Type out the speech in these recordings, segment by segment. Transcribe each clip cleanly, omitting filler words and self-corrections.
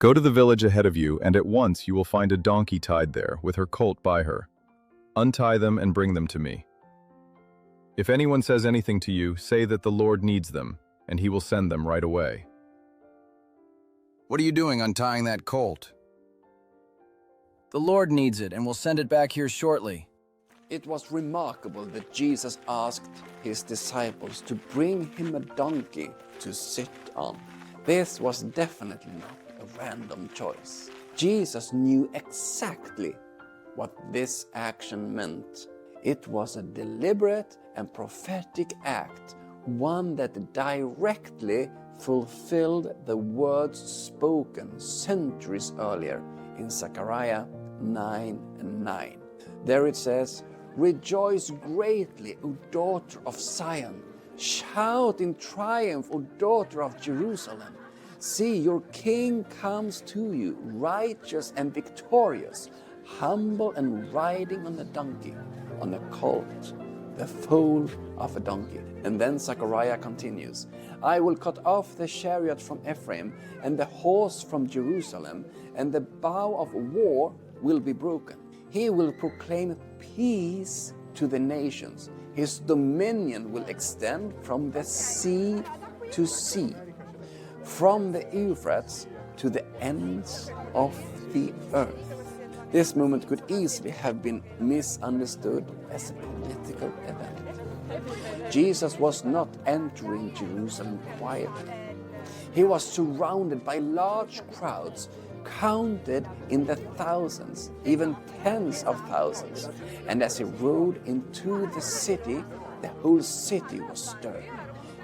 Go to the village ahead of you, and at once you will find a donkey tied there, with her colt by her. Untie them and bring them to me. If anyone says anything to you, say that the Lord needs them, and he will send them right away." "What are you doing untying that colt?" "The Lord needs it, and will send it back here shortly." It was remarkable that Jesus asked his disciples to bring him a donkey to sit on. This was definitely not a random choice. Jesus knew exactly what this action meant. It was a deliberate and prophetic act, one that directly fulfilled the words spoken centuries earlier in Zechariah 9:9. There it says, "Rejoice greatly, O daughter of Zion. Shout in triumph, O daughter of Jerusalem. See, your king comes to you, righteous and victorious, humble and riding on a donkey, on a colt, the foal of a donkey." And then Zechariah continues, "I will cut off the chariot from Ephraim and the horse from Jerusalem, and the bow of war will be broken. He will proclaim peace to the nations. His dominion will extend from the sea to sea, from the Euphrates to the ends of the earth." This moment could easily have been misunderstood as a political event. Jesus was not entering Jerusalem quietly. He was surrounded by large crowds, counted in the thousands, even tens of thousands. And as he rode into the city, the whole city was stirred.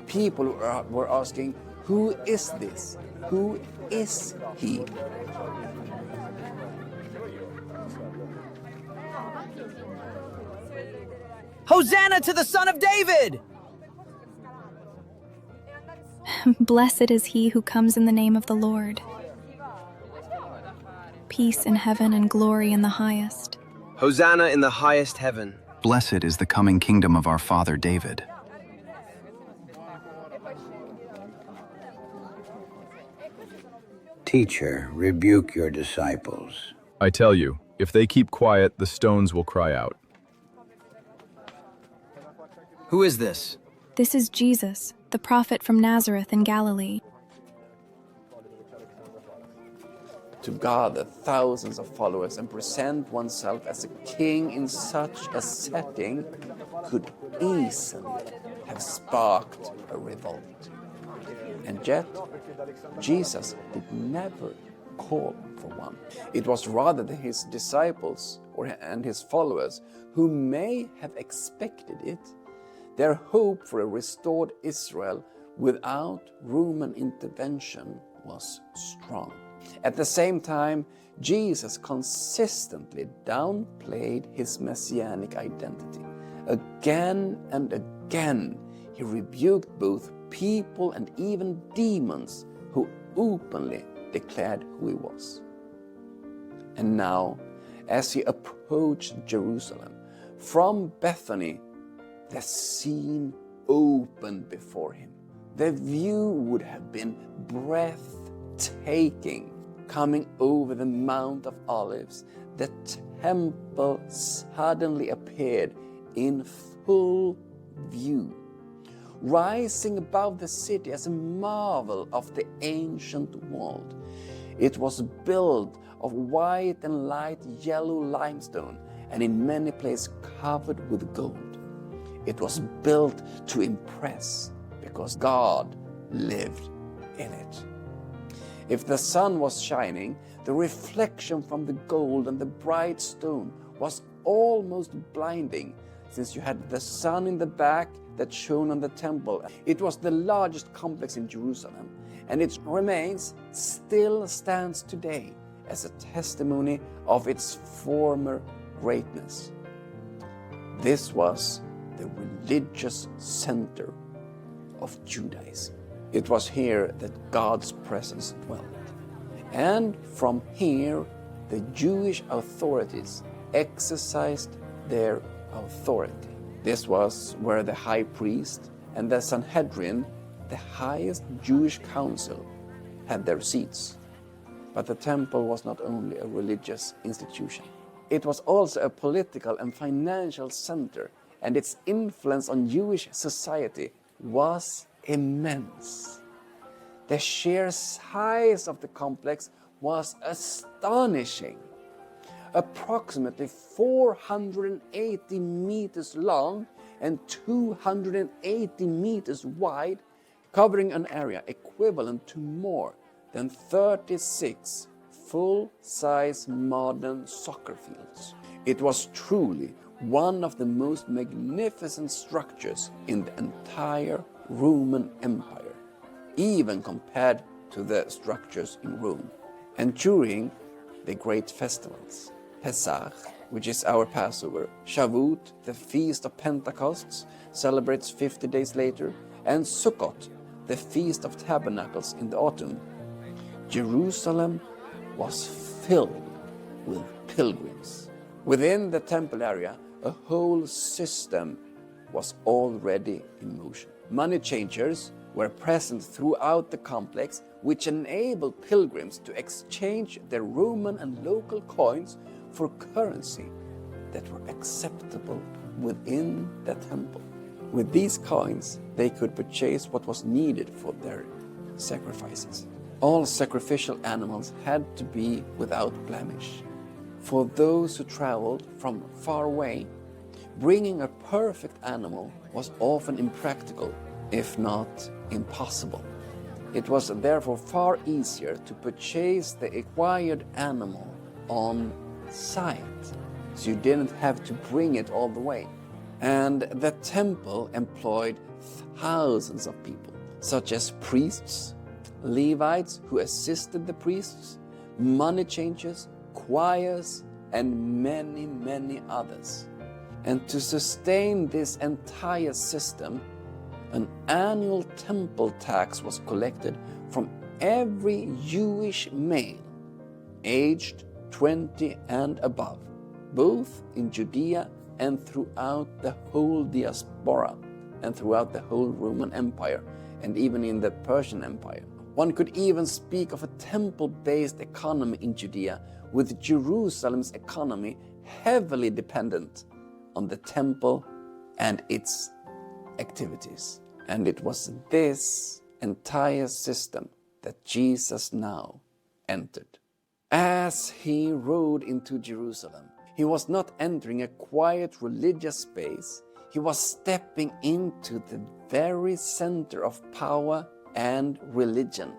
People were asking, "Who is this? Who is he?" "Hosanna to the Son of David!" "Blessed is he who comes in the name of the Lord. Peace in heaven and glory in the highest." Hosanna in the highest heaven. Blessed is the coming kingdom of our father David. Teacher, rebuke your disciples. I tell you, if they keep quiet, the stones will cry out. "Who is this?" "This is Jesus, the prophet from Nazareth in Galilee." To gather thousands of followers and present oneself as a king in such a setting could easily have sparked a revolt. And yet, Jesus did never call for one. It was rather his disciples and his followers who may have expected it. Their hope for a restored Israel without Roman intervention was strong. At the same time, Jesus consistently downplayed his messianic identity. Again and again, he rebuked both people and even demons who openly declared who he was. And now, as he approached Jerusalem from Bethany, the scene opened before him. The view would have been breathtaking. Coming over the Mount of Olives, the temple suddenly appeared in full view, rising above the city as a marvel of the ancient world. It was built of white and light yellow limestone, and in many places covered with gold. It was built to impress, because God lived in it. If the sun was shining, the reflection from the gold and the bright stone was almost blinding, since you had the sun in the back that shone on the temple. It was the largest complex in Jerusalem, and its remains still stands today as a testimony of its former greatness. This was the religious center of Judaism. It was here that God's presence dwelt. And from here, the Jewish authorities exercised their authority. This was where the high priest and the Sanhedrin, the highest Jewish council, had their seats. But the temple was not only a religious institution. It was also a political and financial center, and its influence on Jewish society was immense. The sheer size of the complex was astonishing. Approximately 480 meters long and 280 meters wide, covering an area equivalent to more than 36 full-size modern soccer fields. It was truly one of the most magnificent structures in the entire Roman Empire, even compared to the structures in Rome. And during the great festivals, Pesach, which is our Passover, Shavuot, the Feast of Pentecost, celebrates 50 days later, and Sukkot, the Feast of Tabernacles in the autumn, Jerusalem was filled with pilgrims. Within the temple area, a whole system was already in motion. Money changers were present throughout the complex, which enabled pilgrims to exchange their Roman and local coins for currency that were acceptable within the temple. With these coins, they could purchase what was needed for their sacrifices. All sacrificial animals had to be without blemish. For those who traveled from far away, bringing a perfect animal was often impractical, if not impossible. It was therefore far easier to purchase the acquired animal on site, so you didn't have to bring it all the way. And the temple employed thousands of people, such as priests, Levites who assisted the priests, money changers, choirs, and many, many others. And to sustain this entire system, an annual temple tax was collected from every Jewish male aged 20 and above, both in Judea and throughout the whole diaspora and throughout the whole Roman Empire and even in the Persian Empire. One could even speak of a temple-based economy in Judea, with Jerusalem's economy heavily dependent on the temple and its activities. And it was this entire system that Jesus now entered. As he rode into Jerusalem, he was not entering a quiet religious space. He was stepping into the very center of power and religion,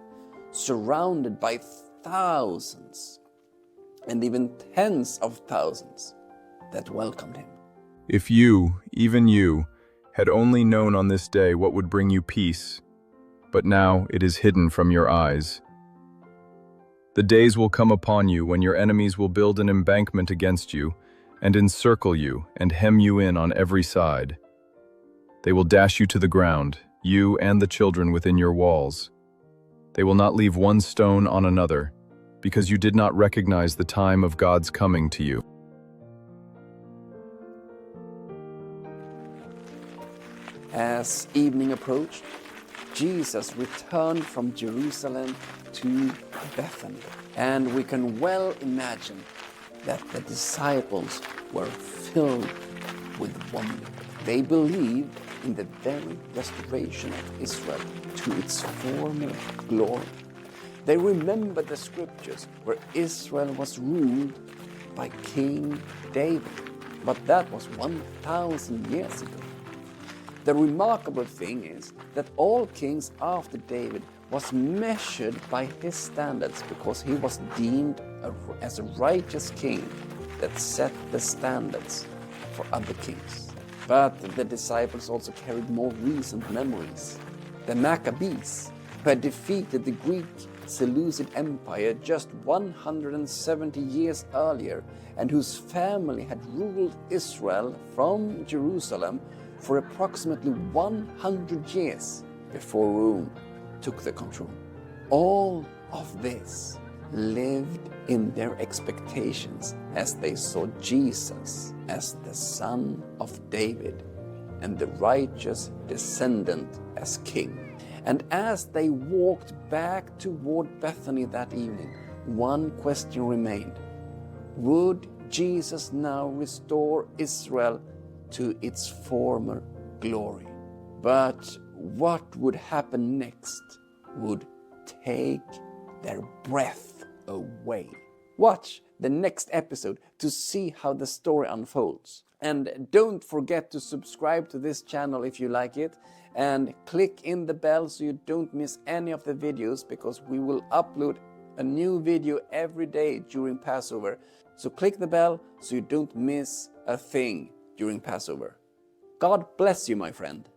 surrounded by thousands and even tens of thousands that welcomed him. If you, even you, had only known on this day what would bring you peace, but now it is hidden from your eyes. The days will come upon you when your enemies will build an embankment against you and encircle you and hem you in on every side. They will dash you to the ground, you and the children within your walls. They will not leave one stone on another, because you did not recognize the time of God's coming to you. As evening approached, Jesus returned from Jerusalem to Bethany, and we can well imagine that the disciples were filled with wonder. They believed in the very restoration of Israel to its former glory. They remembered the scriptures where Israel was ruled by King David, but that was 1,000 years ago. The remarkable thing is that all kings after David was measured by his standards because he was deemed as a righteous king that set the standards for other kings. But the disciples also carried more recent memories. The Maccabees, who had defeated the Greek Seleucid Empire just 170 years earlier and whose family had ruled Israel from Jerusalem for approximately 100 years before Rome took the control. All of this lived in their expectations as they saw Jesus as the son of David and the righteous descendant as king. And as they walked back toward Bethany that evening, one question remained. Would Jesus now restore Israel to its former glory? But what would happen next would take their breath away. Watch the next episode to see how the story unfolds. And don't forget to subscribe to this channel if you like it, and click in the bell so you don't miss any of the videos, because we will upload a new video every day during Passover. So click the bell so you don't miss a thing during Passover. God bless you, my friend.